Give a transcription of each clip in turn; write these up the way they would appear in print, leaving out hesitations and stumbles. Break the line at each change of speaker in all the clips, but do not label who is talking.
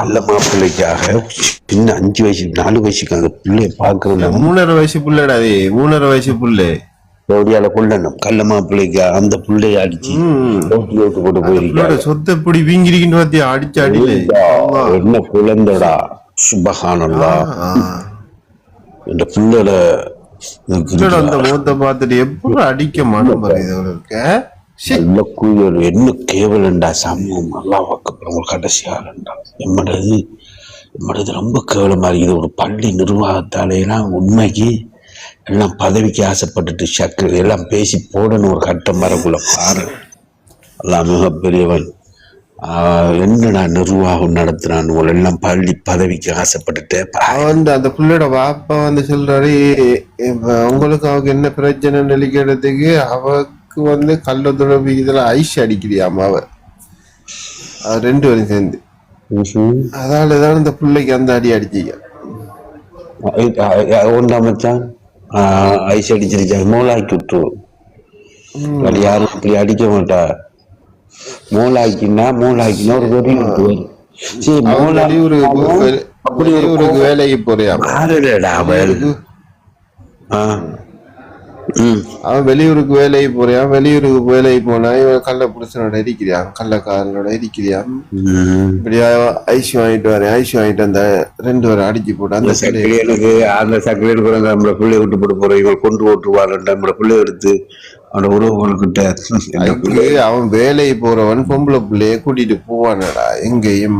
நல்ல மாப்பிள்ளைக்காக சின்ன 5 வயசு 4 வயசுக்கு அந்த பிள்ளைய பாக்குறது
3.5 வயசு புள்ளடா. 3.5 வயசு புள்ளை
ரவுடியால கொள்ளணும். கள்ள மாப்பிள்ளைக்கு அந்த பிள்ளைய அடிச்சு ரோட்டு போட்டு போயிருக்காங்க.
சொத்தை எப்படி வீங்கிருக்கின்னு பார்த்தியா? அடிச்சு அடியில
என்ன குழந்தடா சுபஹானல்லா. இந்த பிள்ளைல
அந்த முகத்தை பார்த்துட்டு எப்படி அடிக்க மாட்டோம்
என்ன கேவலண்டா சமூகம் நல்லா வாக்கப்புறம் கடைசியாலண்டா எம்மடது ரொம்ப கேவலமா இருக்குது. ஒரு பள்ளி நிர்வாகத்தாலேலாம் உண்மைக்கு எல்லாம் பதவிக்கு ஆசைப்பட்டுட்டு சக்கரை எல்லாம் பேசி போடணும். ஒரு கட்டம் வரக்குள்ள பாரு எல்லாம் மிகப்பெரியவன் என்னடா நிர்வாகம் நடத்துறான். எல்லாம் பள்ளி பதவிக்கு ஆசைப்பட்டுட்டு
அந்த பிள்ளையோட வாப்பா சொல்றாரு, உங்களுக்கு அவங்க என்ன பிரச்சனை நெலிக்கிறதுக்கு அவ கள்ளத்தோட இதுல ஐஸ் அடிக்கிறியாமா அவ 2 பேரும் சேர்ந்து. அதாலதான் இந்த பிள்ளைக்கு அந்த அடி அடிச்சிக்க
மச்சான் ஐஸ் அடிச்சிருச்சா மூளாக்கி விட்டுரும். யாரும் அப்படி அடிக்க மாட்டா. மூளாக்கினா ஒரு
வேலைக்கு போறியா? அவன் வெளியூருக்கு வேலைக்கு போறியான். வெளியூருக்கு வேலைக்கு போனா இவன் கள்ள புருஷனோட இருக்கிறியான், கள்ளக்காரனோட இருக்கிறியான். இப்படியா ஐஸ் வாங்கிட்டு வரேன், ஐஸ் வாங்கிட்டு அந்த 2 பேரும் அடிச்சு போட்டு அந்த
சக்கரைக்கு நம்மள பிள்ளைய விட்டு போட்டு போறோம். இவன் கொண்டு ஓட்டுருவாரு நம்மள பிள்ளைய எடுத்து அவனோட உறவுகள்கிட்ட.
அவன் வேலைக்கு போறவன் பொம்பளை பிள்ளைய கூட்டிட்டு போவானடா எங்கேயும்.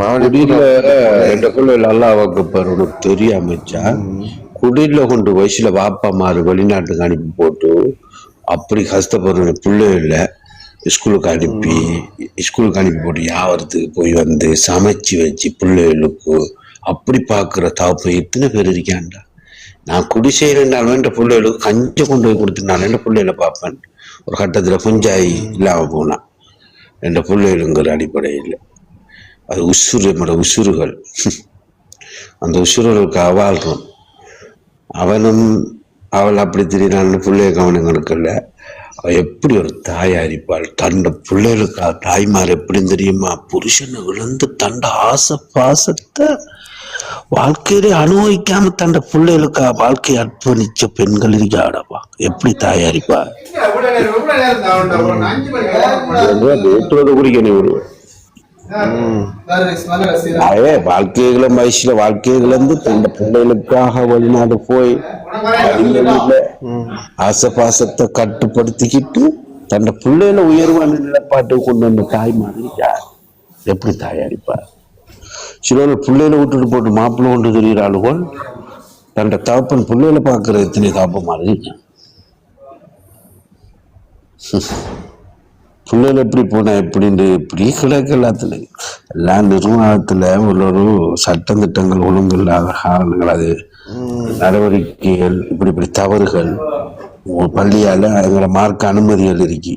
ரெண்டு பிள்ளை நல்லா வைக்கப்பாரு தெரியாமச்சா. குடியில கொண்டு வயசுல வாப்பா மாறு வெளிநாட்டுக்கு அனுப்பி போட்டு அப்படி கஷ்டப்படுற பிள்ளைகள ஸ்கூலுக்கு அனுப்பி போட்டு யாவரத்துக்கு போய் வந்து சமைச்சு வச்சு பிள்ளைகளுக்கு அப்படி பாக்குற தாப்ப எத்தனை பேர் இருக்கான்டா. நான் குடி செய்யறேன்னாலும் என்ற பிள்ளைகளுக்கு கஞ்ச கொண்டு போய் கொடுத்துனாலும் என்ற பிள்ளைகளை பார்ப்பேன். ஒரு கட்டத்துல குஞ்சாயி இல்லாம போனான் என்ற பிள்ளைகளுங்கிற அடிப்படையில். அது உசுறுகள் அந்த உசுறுகளுக்கு அவாழ்றோம். அவனும் அவள் அப்படி திடீர்னு பிள்ளைய கவனம் கணக்கில்ல. அவள் எப்படி ஒரு தாயா இருப்பாள். தண்ட பிள்ளைகளுக்கா தாய்மார் எப்படின்னு தெரியுமா? புருஷனை விழுந்து தண்ட ஆசை பாசத்தை வாழ்க்கையிலே அனுபவிக்காம தண்ட பிள்ளைகளுக்கா வாழ்க்கையை அர்ப்பணிச்ச பெண்கள் இருக்காடப்பா. எப்படி தாயா இருப்பா? குடிக்கணும் ஒரு வாழ்க்கைகளை தன் பிள்ளைகளுக்காக வெளிநாடு போய் ஆசை பாசத்தை கட்டுப்படுத்திக்கிட்டு தன் பிள்ளைகளை உயர்வான நிலைப்பாட்டு கொண்டு வந்த தாய் மாதிரி எப்படி தயாரிப்பார்? சில பிள்ளைகளை விட்டுட்டு போட்டு மாப்பிள்ளை கொண்டு தெரிகிறாளுகள். தன் தகப்பன் பிள்ளைகளை பார்க்கிற எத்தனை தாப்ப மாதிரி பிள்ளைகள் எப்படி போனா எப்படின்னு இப்படி கிடக்கு. எல்லா நிர்வாகத்துல ஒரு சட்ட திட்டங்கள் ஒழுங்கு இல்லாத காரணங்கள், அது நடவடிக்கைகள் இப்படி தவறுகள் பள்ளியால எங்களை மார்க்க அனுமதிகள் இருக்கு.